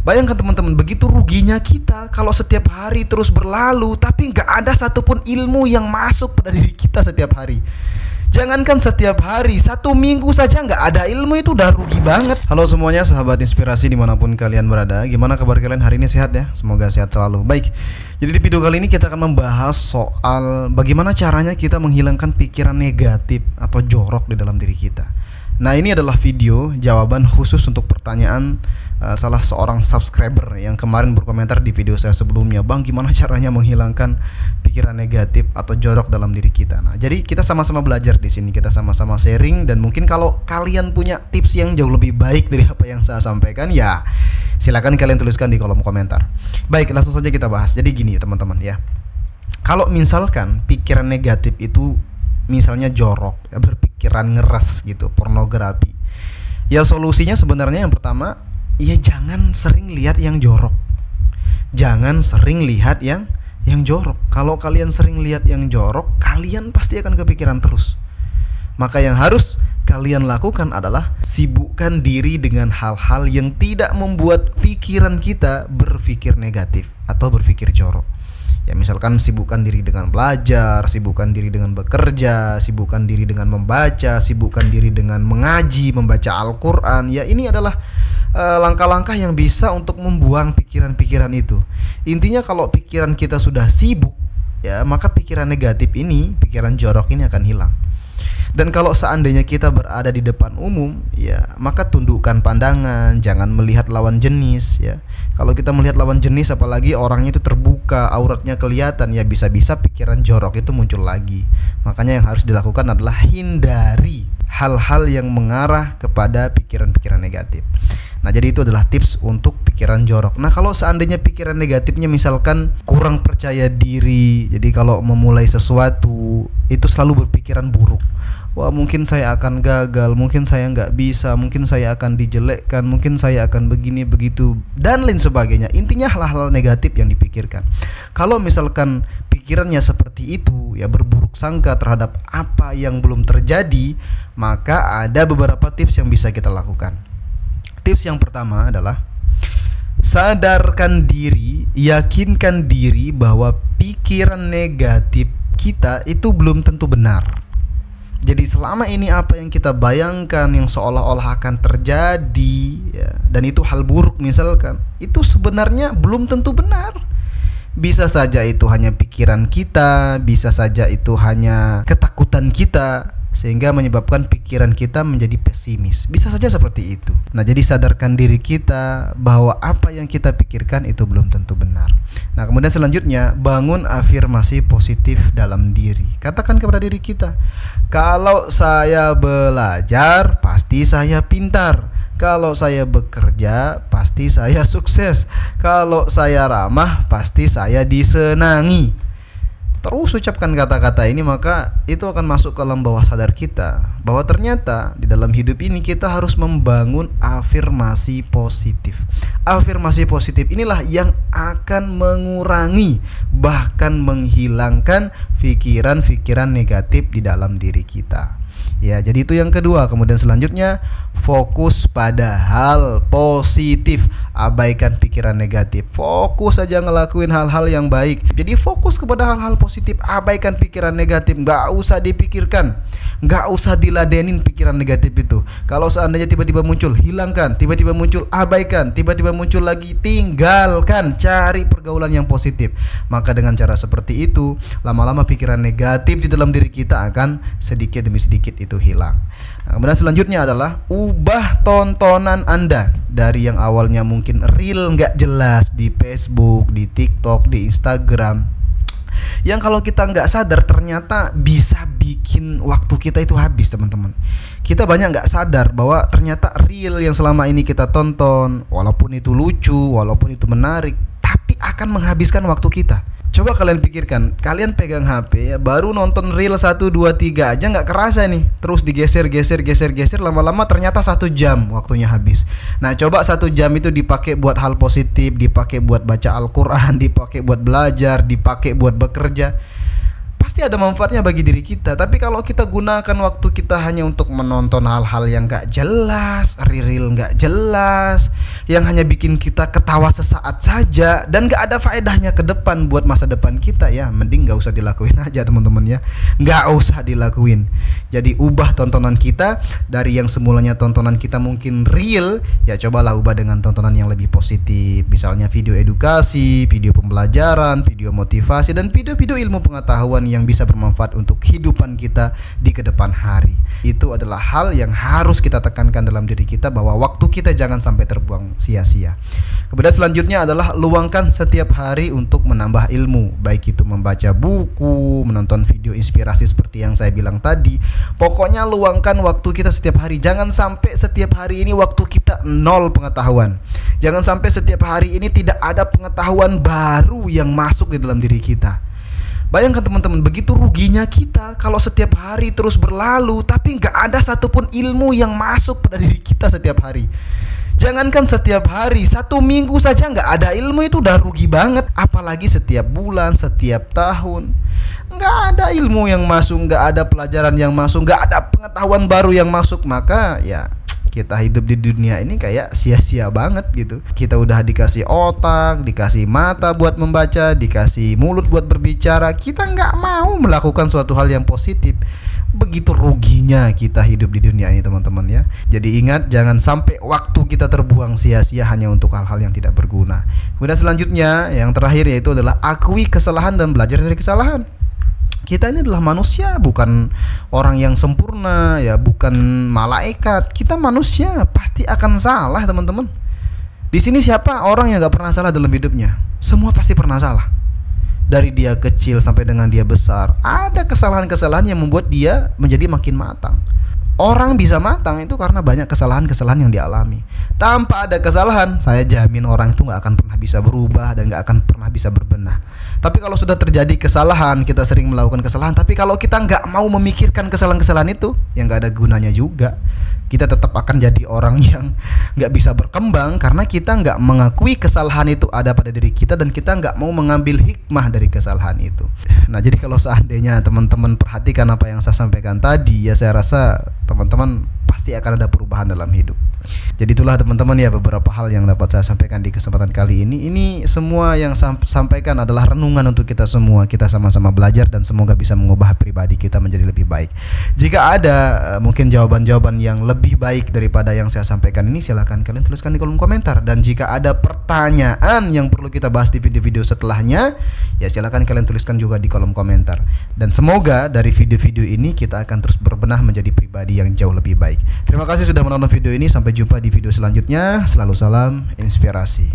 Bayangkan teman-teman, begitu ruginya kita kalau setiap hari terus berlalu tapi nggak ada satupun ilmu yang masuk pada diri kita setiap hari. Jangankan setiap hari, 1 minggu saja nggak ada ilmu, itu udah rugi banget. Halo semuanya, sahabat inspirasi dimanapun kalian berada. Gimana kabar kalian hari ini, sehat ya? Semoga sehat selalu. Baik, jadi di video kali ini kita akan membahas soal bagaimana caranya kita menghilangkan pikiran negatif atau jorok di dalam diri kita. Nah, ini adalah video jawaban khusus untuk pertanyaan salah seorang subscriber yang kemarin berkomentar di video saya sebelumnya. Bang, gimana caranya menghilangkan pikiran negatif atau jorok dalam diri kita? Nah, jadi kita sama-sama belajar di sini, kita sama-sama sharing, dan mungkin kalau kalian punya tips yang jauh lebih baik dari apa yang saya sampaikan, ya silakan kalian tuliskan di kolom komentar. Baik, langsung saja kita bahas. Jadi gini teman-teman ya. Kalau misalkan pikiran negatif itu misalnya jorok, ya, berpikiran ngeres gitu, pornografi. Ya solusinya sebenarnya yang pertama, ya jangan sering lihat yang jorok. Jangan sering lihat yang jorok. Kalau kalian sering lihat yang jorok, kalian pasti akan kepikiran terus. Maka yang harus kalian lakukan adalah sibukkan diri dengan hal-hal yang tidak membuat pikiran kita berpikir negatif atau berpikir jorok. Ya misalkan sibukkan diri dengan belajar, sibukkan diri dengan bekerja, sibukkan diri dengan membaca, sibukkan diri dengan mengaji, membaca Al-Quran. Ya ini adalah langkah-langkah yang bisa untuk membuang pikiran-pikiran itu. Intinya kalau pikiran kita sudah sibuk, ya maka pikiran negatif ini, pikiran jorok ini akan hilang. Dan kalau seandainya kita berada di depan umum, ya maka tundukkan pandangan, jangan melihat lawan jenis ya. Kalau kita melihat lawan jenis, apalagi orangnya itu terbuka, auratnya kelihatan, ya bisa-bisa pikiran jorok itu muncul lagi. Makanya yang harus dilakukan adalah hindari hal-hal yang mengarah kepada pikiran-pikiran negatif. Nah, jadi itu adalah tips untuk pikiran jorok. Nah, kalau seandainya pikiran negatifnya misalkan kurang percaya diri, jadi kalau memulai sesuatu itu selalu berpikiran buruk. Wah, mungkin saya akan gagal, mungkin saya nggak bisa, mungkin saya akan dijelekkan, mungkin saya akan begini begitu dan lain sebagainya. Intinya hal-hal negatif yang dipikirkan. Kalau misalkan pikirannya seperti itu, ya berburuk sangka terhadap apa yang belum terjadi, maka ada beberapa tips yang bisa kita lakukan. Tips yang pertama adalah sadarkan diri, yakinkan diri bahwa pikiran negatif kita itu belum tentu benar. Jadi selama ini apa yang kita bayangkan yang seolah-olah akan terjadi ya, dan itu hal buruk misalkan, itu sebenarnya belum tentu benar. Bisa saja itu hanya pikiran kita, bisa saja itu hanya ketakutan kita, sehingga menyebabkan pikiran kita menjadi pesimis. Bisa saja seperti itu. Nah, jadi sadarkan diri kita bahwa apa yang kita pikirkan itu belum tentu benar. Nah, kemudian selanjutnya, bangun afirmasi positif dalam diri. Katakan kepada diri kita, kalau saya belajar, pasti saya pintar. Kalau saya bekerja, pasti saya sukses. Kalau saya ramah, pasti saya disenangi. Terus ucapkan kata-kata ini, maka itu akan masuk ke alam bawah sadar kita bahwa ternyata di dalam hidup ini kita harus membangun afirmasi positif. Afirmasi positif inilah yang akan mengurangi bahkan menghilangkan pikiran-pikiran negatif di dalam diri kita. Ya, jadi itu yang kedua. Kemudian selanjutnya, fokus pada hal positif. Abaikan pikiran negatif. Fokus saja ngelakuin hal-hal yang baik. Jadi fokus kepada hal-hal positif. Abaikan pikiran negatif. Nggak usah dipikirkan, nggak usah diladenin pikiran negatif itu. Kalau seandainya tiba-tiba muncul, hilangkan. Tiba-tiba muncul, abaikan. Tiba-tiba muncul lagi, tinggalkan. Cari pergaulan yang positif. Maka dengan cara seperti itu, lama-lama pikiran negatif di dalam diri kita akan sedikit demi sedikit itu hilang. Nah, kemudian selanjutnya adalah ubah tontonan Anda dari yang awalnya mungkin real nggak jelas di Facebook, di TikTok, di Instagram, yang kalau kita nggak sadar ternyata bisa bikin waktu kita itu habis, teman-teman. Kita banyak nggak sadar bahwa ternyata real yang selama ini kita tonton, walaupun itu lucu, walaupun itu menarik, tapi akan menghabiskan waktu kita. Coba kalian pikirkan, kalian pegang HP ya, baru nonton reel 1, 2, 3 aja nggak kerasa nih. Terus digeser, lama-lama ternyata 1 jam waktunya habis. Nah, coba 1 jam itu dipakai buat hal positif, dipakai buat baca Al-Quran, dipakai buat belajar, dipakai buat bekerja. pasti ada manfaatnya bagi diri kita. Tapi kalau kita gunakan waktu kita hanya untuk menonton hal-hal yang gak jelas, real gak jelas, yang hanya bikin kita ketawa sesaat saja dan gak ada faedahnya ke depan buat masa depan kita, ya mending gak usah dilakuin aja teman-teman ya. Gak usah dilakuin. Jadi ubah tontonan kita dari yang semulanya tontonan kita mungkin real, ya cobalah ubah dengan tontonan yang lebih positif. Misalnya video edukasi, video pembelajaran, video motivasi, dan video-video ilmu pengetahuan yang bisa bermanfaat untuk kehidupan kita di kedepan hari. Itu adalah hal yang harus kita tekankan dalam diri kita, bahwa waktu kita jangan sampai terbuang sia-sia. Kemudian selanjutnya adalah luangkan setiap hari untuk menambah ilmu, baik itu membaca buku, menonton video inspirasi seperti yang saya bilang tadi. Pokoknya luangkan waktu kita setiap hari. Jangan sampai setiap hari ini waktu kita nol pengetahuan. Jangan sampai setiap hari ini tidak ada pengetahuan baru yang masuk di dalam diri kita. Bayangkan teman-teman, begitu ruginya kita kalau setiap hari terus berlalu tapi nggak ada satupun ilmu yang masuk pada diri kita setiap hari. Jangankan setiap hari, 1 minggu saja nggak ada ilmu itu udah rugi banget. Apalagi setiap bulan, setiap tahun. Nggak ada ilmu yang masuk, nggak ada pelajaran yang masuk, nggak ada pengetahuan baru yang masuk. Maka ya kita hidup di dunia ini kayak sia-sia banget gitu. Kita udah dikasih otak, dikasih mata buat membaca, dikasih mulut buat berbicara, kita nggak mau melakukan suatu hal yang positif. Begitu ruginya kita hidup di dunia ini teman-teman ya. Jadi ingat, jangan sampai waktu kita terbuang sia-sia hanya untuk hal-hal yang tidak berguna. Kemudian selanjutnya, yang terakhir yaitu adalah akui kesalahan dan belajar dari kesalahan. Kita ini adalah manusia, bukan orang yang sempurna, ya bukan malaikat. Kita manusia, pasti akan salah teman-teman. Di sini siapa orang yang gak pernah salah dalam hidupnya? Semua pasti pernah salah. Dari dia kecil sampai dengan dia besar, ada kesalahan-kesalahan yang membuat dia menjadi makin matang. Orang bisa matang itu karena banyak kesalahan-kesalahan yang dialami. Tanpa ada kesalahan, saya jamin orang itu gak akan pernah bisa berubah dan gak akan pernah bisa berbenah. Tapi kalau sudah terjadi kesalahan, kita sering melakukan kesalahan, tapi kalau kita gak mau memikirkan kesalahan-kesalahan itu, yang gak ada gunanya juga. Kita tetap akan jadi orang yang gak bisa berkembang karena kita gak mengakui kesalahan itu ada pada diri kita, dan kita gak mau mengambil hikmah dari kesalahan itu. Nah, jadi kalau seandainya teman-teman perhatikan apa yang saya sampaikan tadi, ya saya rasa teman-teman pasti akan ada perubahan dalam hidup. Jadi itulah teman-teman ya beberapa hal yang dapat saya sampaikan di kesempatan kali ini. Ini semua yang sampaikan adalah renungan untuk kita semua. Kita sama-sama belajar dan semoga bisa mengubah pribadi kita menjadi lebih baik. Jika ada mungkin jawaban-jawaban yang lebih baik daripada yang saya sampaikan ini, silahkan kalian tuliskan di kolom komentar. Dan jika ada pertanyaan yang perlu kita bahas di video-video setelahnya, ya silahkan kalian tuliskan juga di kolom komentar. Dan semoga dari video-video ini kita akan terus berbenah menjadi pribadi yang jauh lebih baik. Terima kasih sudah menonton video ini. Sampai jumpa di video selanjutnya. Selalu salam inspirasi.